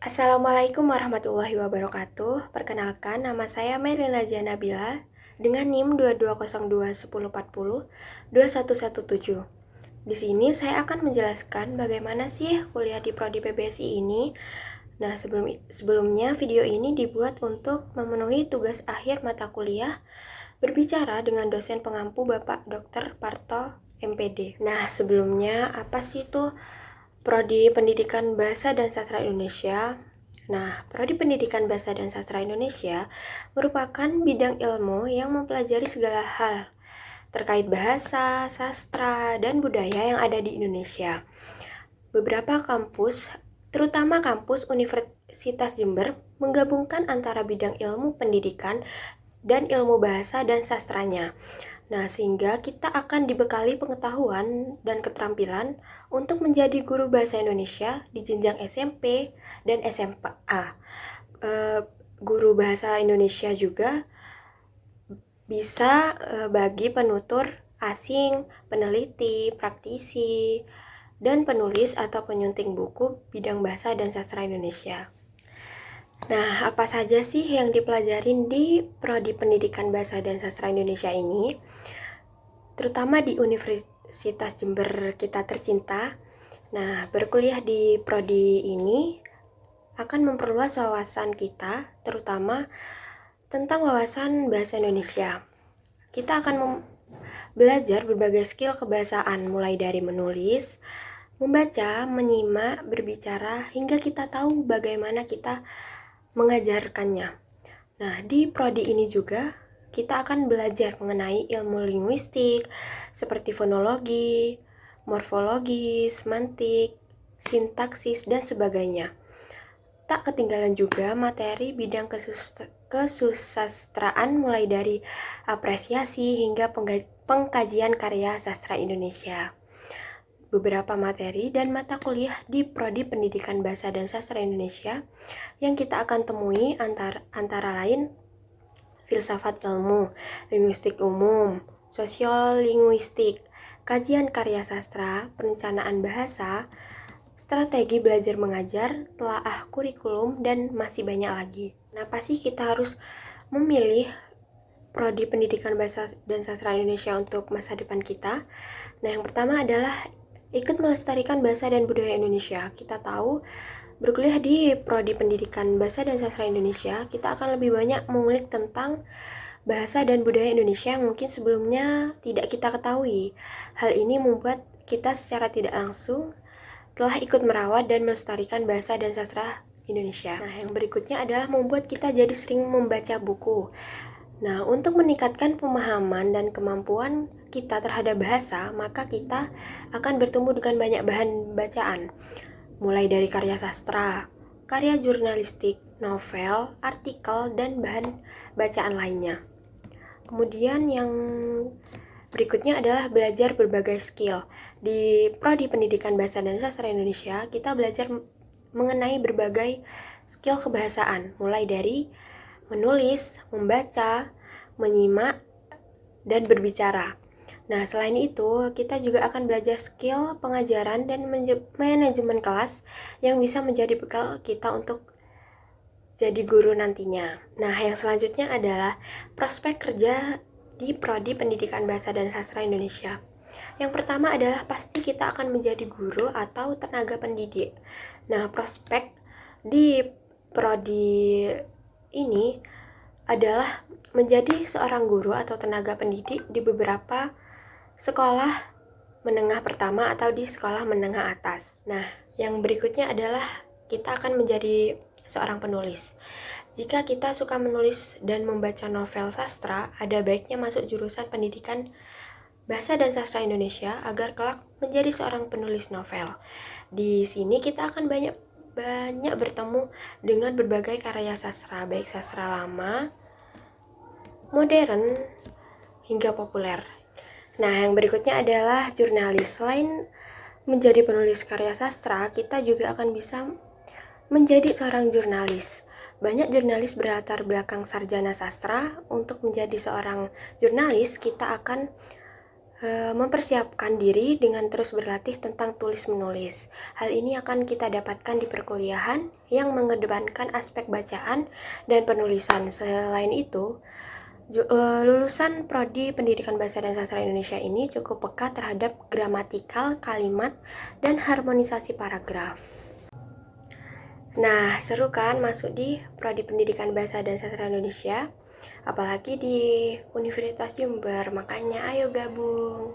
Assalamualaikum warahmatullahi wabarakatuh. Perkenalkan, nama saya Melina Janabila dengan NIM 220210402117. Di sini saya akan menjelaskan bagaimana sih kuliah di Prodi PBSI ini. Nah, sebelumnya video ini dibuat untuk memenuhi tugas akhir mata kuliah berbicara dengan dosen pengampu Bapak Dr. Parto MPD. Nah, sebelumnya apa sih itu Prodi Pendidikan Bahasa dan Sastra Indonesia? Nah, Prodi Pendidikan Bahasa dan Sastra Indonesia merupakan bidang ilmu yang mempelajari segala hal terkait bahasa, sastra, dan budaya yang ada di Indonesia. Beberapa kampus, terutama kampus Universitas Jember, menggabungkan antara bidang ilmu pendidikan dan ilmu bahasa dan sastranya. Nah, sehingga kita akan dibekali pengetahuan dan keterampilan untuk menjadi guru bahasa Indonesia di jenjang SMP dan SMA. Guru bahasa Indonesia juga bisa bagi penutur asing, peneliti, praktisi, dan penulis atau penyunting buku bidang bahasa dan sastra Indonesia. Nah, apa saja sih yang dipelajarin di Prodi Pendidikan Bahasa dan Sastra Indonesia ini? Terutama di Universitas Jember kita tercinta. Nah, berkuliah di Prodi ini akan memperluas wawasan kita, terutama tentang wawasan bahasa Indonesia. Kita akan belajar berbagai skill kebahasaan, mulai dari menulis, membaca, menyimak, berbicara, hingga kita tahu bagaimana kita mengajarkannya. Nah, di prodi ini juga kita akan belajar mengenai ilmu linguistik seperti fonologi, morfologi, semantik, sintaksis, dan sebagainya. Tak ketinggalan juga materi bidang kesusastraan mulai dari apresiasi hingga pengkajian karya sastra Indonesia. Beberapa materi dan mata kuliah di Prodi Pendidikan Bahasa dan Sastra Indonesia yang kita akan temui antara lain filsafat ilmu, linguistik umum, sosiolinguistik, kajian karya sastra, perencanaan bahasa, strategi belajar mengajar, telaah kurikulum, dan masih banyak lagi. Kenapa sih kita harus memilih Prodi Pendidikan Bahasa dan Sastra Indonesia untuk masa depan kita? Nah, yang pertama adalah ikut melestarikan bahasa dan budaya Indonesia. Kita tahu berkuliah di Prodi Pendidikan Bahasa dan Sastra Indonesia, kita akan lebih banyak mengulik tentang bahasa dan budaya Indonesia yang mungkin sebelumnya tidak kita ketahui. Hal ini membuat kita secara tidak langsung telah ikut merawat dan melestarikan bahasa dan sastra Indonesia. Nah, yang berikutnya adalah membuat kita jadi sering membaca buku. Nah, untuk meningkatkan pemahaman dan kemampuan kita terhadap bahasa, maka kita akan bertemu dengan banyak bahan bacaan, mulai dari karya sastra, karya jurnalistik, novel, artikel, dan bahan bacaan lainnya. Kemudian yang berikutnya adalah belajar berbagai skill. Di Prodi Pendidikan Bahasa dan Sastra Indonesia, kita belajar mengenai berbagai skill kebahasaan, mulai dari menulis, membaca, menyimak, dan berbicara. Nah, selain itu, kita juga akan belajar skill pengajaran dan manajemen kelas yang bisa menjadi bekal kita untuk jadi guru nantinya. Nah, yang selanjutnya adalah prospek kerja di Prodi Pendidikan Bahasa dan Sastra Indonesia. Yang pertama adalah pasti kita akan menjadi guru atau tenaga pendidik. Nah, prospek di Prodi ini adalah menjadi seorang guru atau tenaga pendidik di beberapa sekolah menengah pertama atau di sekolah menengah atas. Nah, yang berikutnya adalah kita akan menjadi seorang penulis. Jika kita suka menulis dan membaca novel sastra, ada baiknya masuk jurusan pendidikan Bahasa dan Sastra Indonesia agar kelak menjadi seorang penulis novel. Di sini kita akan banyak bertemu dengan berbagai karya sastra, baik sastra lama, modern, hingga populer. Nah, yang berikutnya adalah jurnalis. Selain menjadi penulis karya sastra, kita juga akan bisa menjadi seorang jurnalis. Banyak jurnalis berlatar belakang sarjana sastra. Untuk menjadi seorang jurnalis, kita akan mempersiapkan diri dengan terus berlatih tentang tulis-menulis. Hal ini akan kita dapatkan di perkuliahan yang mengedepankan aspek bacaan dan penulisan. Selain itu, lulusan Prodi Pendidikan Bahasa dan Sastra Indonesia ini cukup peka terhadap gramatikal, kalimat, dan harmonisasi paragraf. Nah, seru kan masuk di Prodi Pendidikan Bahasa dan Sastra Indonesia? Apalagi di Universitas Jember, makanya ayo gabung.